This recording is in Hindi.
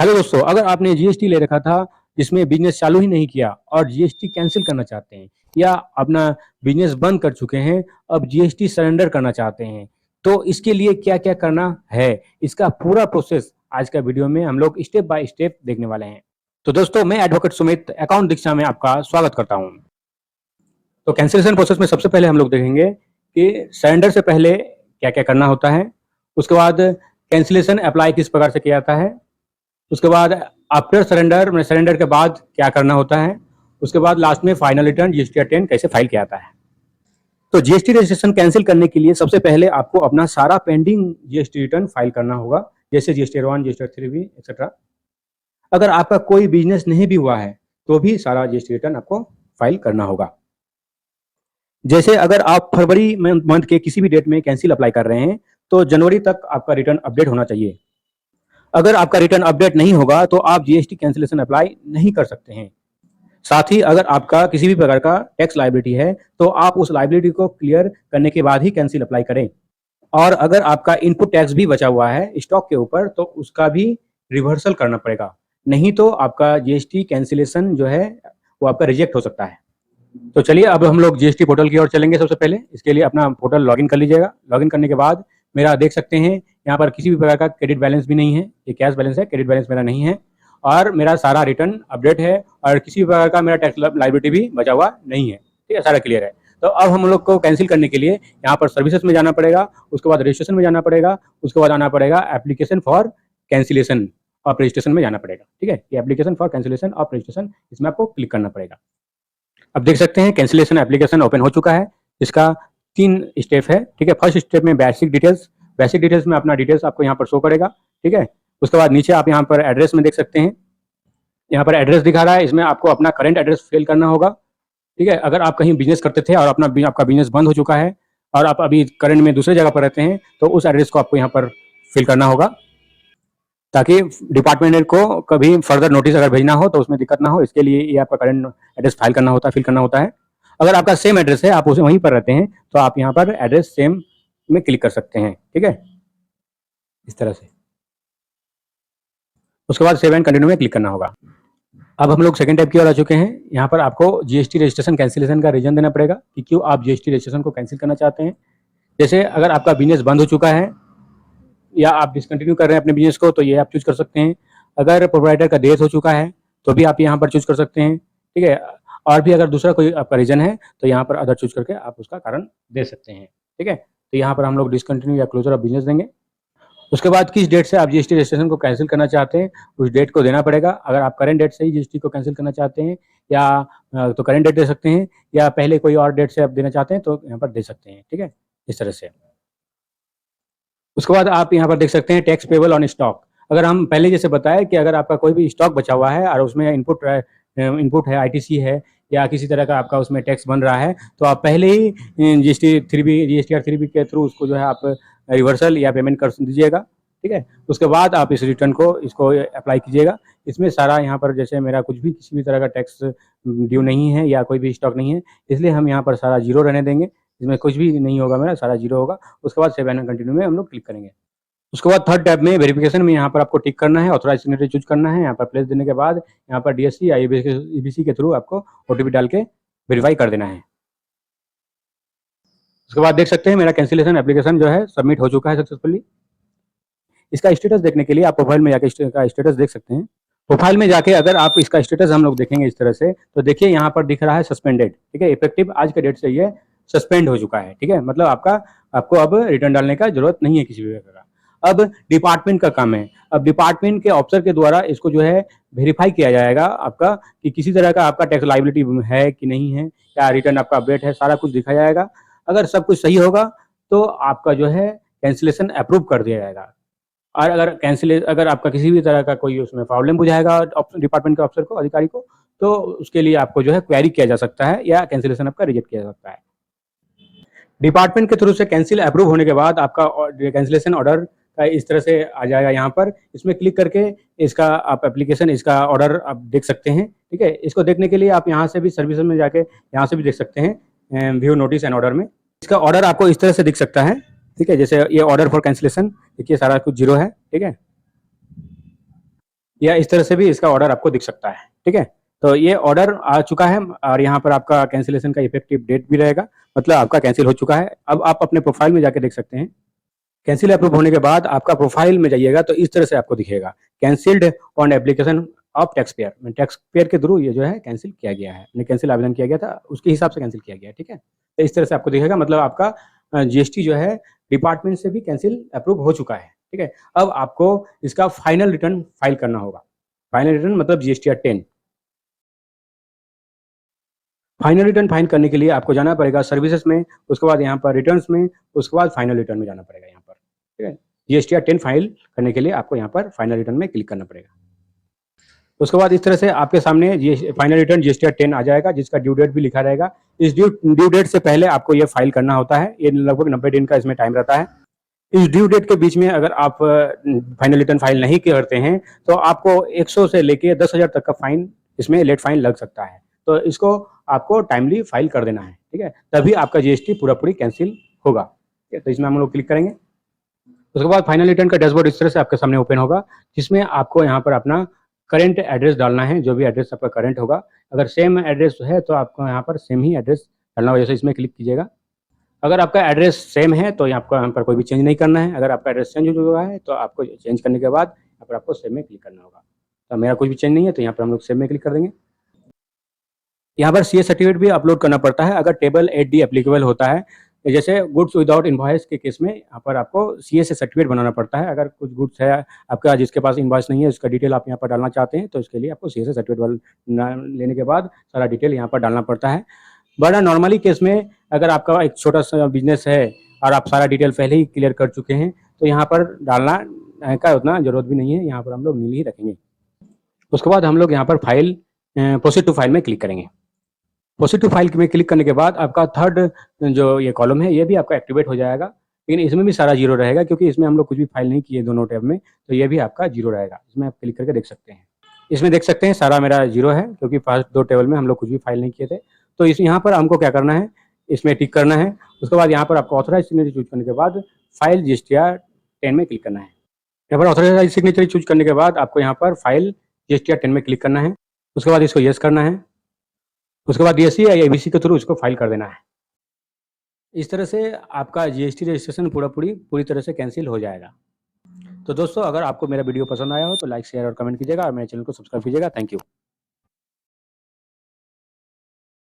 हेलो दोस्तों, अगर आपने जीएसटी ले रखा था जिसमें बिजनेस चालू ही नहीं किया और जीएसटी कैंसिल करना चाहते हैं या अपना बिजनेस बंद कर चुके हैं, अब जीएसटी सरेंडर करना चाहते हैं, तो इसके लिए क्या क्या करना है, इसका पूरा प्रोसेस आज का वीडियो में हम लोग स्टेप बाय स्टेप देखने वाले हैं। तो दोस्तों, मैं एडवोकेट सुमित अकाउंट दीक्षा में आपका स्वागत करता हूँ। तो कैंसिलेशन प्रोसेस में सबसे पहले हम लोग देखेंगे कि सरेंडर से पहले क्या क्या करना होता है, उसके बाद कैंसिलेशन अप्लाई किस प्रकार से किया जाता है, उसके बाद आफ्टर सरेंडर में सरेंडर के बाद क्या करना होता है, उसके बाद लास्ट में फाइनल रिटर्न जीएसटी रिटर्न कैसे फाइल किया जाता है। तो जीएसटी रजिस्ट्रेशन कैंसिल करने के लिए सबसे पहले आपको अपना सारा पेंडिंग जीएसटी रिटर्न फाइल करना होगा, जैसे जीएसटी 1, जीएसटी 3 एक्सेट्रा। अगर आपका कोई बिजनेस नहीं भी हुआ है तो भी सारा जीएसटी रिटर्न आपको फाइल करना होगा। जैसे अगर आप फरवरी मंथ के किसी भी डेट में कैंसिल अप्लाई कर रहे हैं तो जनवरी तक आपका रिटर्न अपडेट होना चाहिए। अगर आपका रिटर्न अपडेट नहीं होगा तो आप जीएसटी कैंसिलेशन अप्लाई नहीं कर सकते हैं। साथ ही अगर आपका किसी भी प्रकार का टैक्स लायबिलिटी है तो आप उस लायबिलिटी को क्लियर करने के बाद ही कैंसिल अप्लाई करें। और अगर आपका इनपुट टैक्स भी बचा हुआ है स्टॉक के ऊपर तो उसका भी रिवर्सल करना पड़ेगा, नहीं तो आपका जीएसटी कैंसिलेशन जो है वो आपका रिजेक्ट हो सकता है। तो चलिए अब हम लोग जीएसटी पोर्टल की ओर चलेंगे। सबसे पहले इसके लिए अपना पोर्टल लॉगिन कर लीजिएगा। लॉगिन करने के बाद मेरा देख सकते हैं यहाँ पर किसी भी प्रकार का क्रेडिट बैलेंस भी नहीं है, ये कैश बैलेंस है, क्रेडिट बैलेंस मेरा नहीं है और मेरा सारा रिटर्न अपडेट है और किसी भी प्रकार का मेरा टैक्स लायबिलिटी भी बचा हुआ नहीं है। ठीक है, सारा क्लियर है। तो अब हम लोग को कैंसिल करने के लिए यहाँ पर सर्विसेज में जाना पड़ेगा, उसके बाद रजिस्ट्रेशन में जाना पड़ेगा, उसके बाद आना पड़ेगा application for cancellation of registration में जाना पड़ेगा। ठीक है, ये application for cancellation of registration, इसमें आपको क्लिक करना पड़ेगा। अब देख सकते हैं कैंसिलेशन एप्लीकेशन ओपन हो चुका है। इसका 3 स्टेप है। ठीक है, फर्स्ट स्टेप में बेसिक डिटेल्स में अपना डिटेल्स आपको यहाँ पर शो करेगा। ठीक है, उसके बाद नीचे आप यहाँ पर एड्रेस में देख सकते हैं, यहाँ पर एड्रेस दिखा रहा है, इसमें आपको अपना करंट एड्रेस फिल करना होगा। ठीक है, अगर आप कहीं बिजनेस करते थे और आपका बिजनेस बंद हो चुका है और आप अभी करंट में दूसरे जगह पर रहते हैं तो उस एड्रेस को आपको यहाँ पर फिल करना होगा, ताकि डिपार्टमेंट को कभी फर्दर नोटिस अगर भेजना हो तो उसमें दिक्कत ना हो। इसके लिए ये आपका करंट एड्रेस फाइल करना होता है, फिल करना होता है। अगर आपका सेम एड्रेस है, आप उसे वहीं पर रहते हैं, तो आप यहाँ पर एड्रेस सेम में क्लिक कर सकते हैं। ठीक है, इस तरह से। उसके बाद सेव एंड कंटिन्यू में क्लिक करना होगा। अब हम लोग सेकंड टाइप की ओर आ चुके हैं। यहाँ पर आपको जीएसटी रजिस्ट्रेशन कैंसिलेशन का रीजन देना पड़ेगा कि क्यों आप जीएसटी रजिस्ट्रेशन को कैंसिल करना चाहते हैं। जैसे अगर आपका बिजनेस बंद हो चुका है या आप डिसकंटिन्यू कर रहे हैं अपने बिजनेस को, तो ये आप चूज कर सकते हैं। अगर प्रोप्राइटर का डेथ हो चुका है तो भी आप यहाँ पर चूज कर सकते हैं। ठीक है, और भी अगर दूसरा कोई आपका रीजन है तो यहाँ पर अदर चूज करके आप उसका कारण दे सकते हैं। ठीक है, तो यहाँ पर हम लोग डिसकंटिन्यू या क्लोजर ऑफ बिजनेस देंगे। उसके बाद किस डेट से आप जीएसटी रजिस्ट्रेशन को कैंसिल करना चाहते हैं उस डेट को देना पड़ेगा। अगर आप करेंट डेट से ही जीएसटी को कैंसिल करना चाहते हैं या तो करेंट डेट दे सकते हैं, या पहले कोई और डेट से आप देना चाहते हैं तो यहाँ पर दे सकते हैं। ठीक है, इस तरह से। उसके बाद आप यहाँ पर देख सकते हैं टैक्स पेबल ऑन स्टॉक। अगर हम पहले जैसे बताया कि अगर आपका कोई भी स्टॉक बचा हुआ है और उसमें इनपुट है, आईटीसी है या किसी तरह का आपका उसमें टैक्स बन रहा है, तो आप पहले ही जीएसटी 3B के थ्रू उसको जो है आप रिवर्सल या पेमेंट कर दीजिएगा। ठीक है, उसके बाद आप इस रिटर्न को इसको अप्लाई कीजिएगा। इसमें सारा यहाँ पर जैसे मेरा कुछ भी किसी भी तरह का टैक्स ड्यू नहीं है या कोई भी स्टॉक नहीं है, इसलिए हम यहाँ पर सारा जीरो रहने देंगे। इसमें कुछ भी नहीं होगा, मेरा सारा जीरो होगा। उसके बाद सेव एंड कंटिन्यू में हम लोग क्लिक करेंगे। उसके बाद थर्ड टैब में वेरिफिकेशन में यहाँ पर आपको टिक करना है, ऑथराइज सिग्नेचर चूज करना है। यहाँ पर प्लेस देने के बाद यहाँ पर डीएससी या ईबीसी के थ्रू आपको ओटीपी डाल के वेरीफाई कर देना है। उसके बाद देख सकते हैं मेरा कैंसिलेशन एप्लीकेशन जो है सबमिट हो चुका है सक्सेसफुली। इसका स्टेटस देखने के लिए आप प्रोफाइल में जाके इसका स्टेटस देख सकते हैं। प्रोफाइल में जाके अगर आप इसका स्टेटस हम लोग देखेंगे इस तरह से, तो देखिए यहाँ पर दिख रहा है सस्पेंडेड। ठीक है, इफेक्टिव आज के डेट से ये सस्पेंड हो चुका है। ठीक है, मतलब आपको अब रिटर्न डालने का जरूरत नहीं है किसी भी प्रकार का। अब डिपार्टमेंट का काम है। अब डिपार्टमेंट के ऑफिसर के द्वारा इसको जो है वेरीफाई किया जाएगा आपका कि किसी तरह का आपका टैक्स लायबिलिटी है कि नहीं है, या रिटर्न आपका अपडेट है, सारा कुछ दिखाया जाएगा। अगर सब कुछ सही होगा तो आपका जो है कैंसिलेशन अप्रूव कर दिया जाएगा। और अगर आपका किसी भी तरह का कोई उसमें प्रॉब्लम बुझाएगा डिपार्टमेंट के अफसर को, अधिकारी को, तो उसके लिए आपको जो है क्वेरी किया जा सकता है या कैंसिलेशन आपका रिजेक्ट किया जा सकता है। डिपार्टमेंट के थ्रू से कैंसिल अप्रूव होने के बाद आपका कैंसिलेशन ऑर्डर का इस तरह से आ जाएगा। यहाँ पर इसमें क्लिक करके इसका आप एप्लीकेशन, इसका ऑर्डर आप देख सकते हैं। ठीक है, इसको देखने के लिए आप यहाँ से भी सर्विसेज में जाके यहाँ से भी देख सकते हैं व्यू नोटिस एंड ऑर्डर में। इसका ऑर्डर आपको इस तरह से दिख सकता है। ठीक है, जैसे ये ऑर्डर फॉर कैंसिलेशन, देखिए सारा कुछ जीरो है। ठीक है, या इस तरह से भी इसका ऑर्डर आपको दिख सकता है। ठीक है, तो ये ऑर्डर आ चुका है और यहाँ पर आपका कैंसिलेशन का इफेक्टिव डेट भी रहेगा, मतलब आपका कैंसिल हो चुका है। अब आप अपने प्रोफाइल में जाके देख सकते हैं। कैंसिल अप्रूव होने के बाद आपका प्रोफाइल में जाइएगा तो इस तरह से आपको दिखेगा, cancelled on application of tax payer. Tax payer के थ्रू ये जो है कैंसिल किया गया है, कैंसिल आवेदन किया गया था उसके हिसाब से कैंसिल किया गया है। ठीक है, तो इस तरह से आपको दिखेगा, मतलब आपका जीएसटी जो है डिपार्टमेंट से भी कैंसिल अप्रूव हो चुका है। ठीक है, अब आपको इसका फाइनल रिटर्न फाइल करना होगा। फाइनल रिटर्न मतलब जीएसटी 10। फाइनल रिटर्न फाइल करने के लिए आपको जाना पड़ेगा सर्विसेज में, उसके बाद यहाँ पर रिटर्न्स में, उसके बाद फाइनल रिटर्न में जाना पड़ेगा यहाँ पर। ठीक है, जीएसटी 10 फाइल करने के लिए आपको यहाँ पर फाइनल रिटर्न में क्लिक करना पड़ेगा। उसके बाद इस तरह से आपके सामने ये फाइनल रिटर्न जीएसटी 10 आ जाएगा, जिसका ड्यू डेट भी लिखा रहेगा। इस ड्यू डेट से पहले आपको ये फाइल करना होता है, ये लगभग 90 दिन का इसमें टाइम रहता है। इस ड्यू डेट के बीच में अगर आप फाइनल रिटर्न फाइल नहीं करते हैं तो आपको 100 से लेके 10,000 तक का फाइन, इसमें लेट फाइन लग सकता है। तो इसको आपको टाइमली फाइल कर देना है। ठीक है, तभी आपका जीएसटी पूरा पूरी कैंसिल होगा। ठीक है, तो इसमें हम लोग क्लिक करेंगे। उसके बाद फाइनल रिटर्न का डैशबोर्ड इस तरह से आपके सामने ओपन होगा, जिसमें आपको यहाँ पर अपना करंट एड्रेस डालना है, जो भी एड्रेस आपका करंट होगा। अगर सेम एड्रेस है तो आपको यहाँ पर सेम ही एड्रेस डालना होगा, जैसे इसमें क्लिक कीजिएगा। अगर आपका एड्रेस सेम है तो आपको यहाँ पर कोई भी चेंज नहीं करना है। अगर आपका एड्रेस चेंज हो चुका है तो आपको चेंज करने के बाद यहाँ पर आपको सेम में क्लिक करना होगा। तो मेरा कुछ भी चेंज नहीं है तो यहाँ पर हम लोग सेम में क्लिक कर देंगे। यहाँ पर सीए सर्टिफिकेट भी अपलोड करना पड़ता है अगर टेबल 8D एप्लीकेबल होता है। जैसे गुड्स विदाउट इनवॉइस के केस में यहाँ पर आपको सीए से सर्टिफिकेट बनाना पड़ता है। अगर कुछ गुड्स है आपका जिसके पास इनवॉइस नहीं है, उसका डिटेल आप यहाँ पर डालना चाहते हैं, तो इसके लिए आपको सीए से सर्टिफिकेट लेने के बाद सारा डिटेल यहाँ पर डालना पड़ता है। बट नॉर्मली केस में अगर आपका एक छोटा सा बिजनेस है और आप सारा डिटेल पहले ही क्लियर कर चुके हैं तो यहाँ पर डालना का उतना जरूरत भी नहीं है, यहाँ पर हम लोग नील ही रखेंगे। उसके बाद हम लोग यहाँ पर फाइल प्रोसीड टू फाइल में क्लिक करेंगे। प्रोसीड टू फाइल में क्लिक करने के बाद आपका थर्ड जो ये कॉलम है ये भी आपका एक्टिवेट हो जाएगा, लेकिन इसमें भी सारा जीरो रहेगा क्योंकि इसमें हम लोग कुछ भी फाइल नहीं किए दोनों टैब में, तो ये भी आपका जीरो रहेगा। इसमें आप क्लिक करके देख सकते हैं। इसमें देख सकते हैं सारा मेरा जीरो है क्योंकि फर्स्ट 2 टेबल में हम लोग कुछ भी फाइल नहीं किए थे। तो इस यहाँ पर हमको क्या करना है, इसमें टिक करना है। उसके बाद यहाँ पर आपको ऑथराइज सिग्नेचर चूज करने के बाद फाइल जीएसटी 10 में क्लिक करना है। यहाँ पर ऑथराइज सिग्नेचर चूज करने के बाद आपको यहाँ पर फाइल जीएसटी 10 में क्लिक करना है। उसके बाद इसको यस करना है। उसके बाद डीएससी या एबीसी के थ्रू इसको फाइल कर देना है। इस तरह से आपका जीएसटी रजिस्ट्रेशन पूरी तरह से कैंसिल हो जाएगा। तो दोस्तों, अगर आपको मेरा वीडियो पसंद आया हो तो लाइक शेयर और कमेंट कीजिएगा और मेरे चैनल को सब्सक्राइब कीजिएगा। Thank you.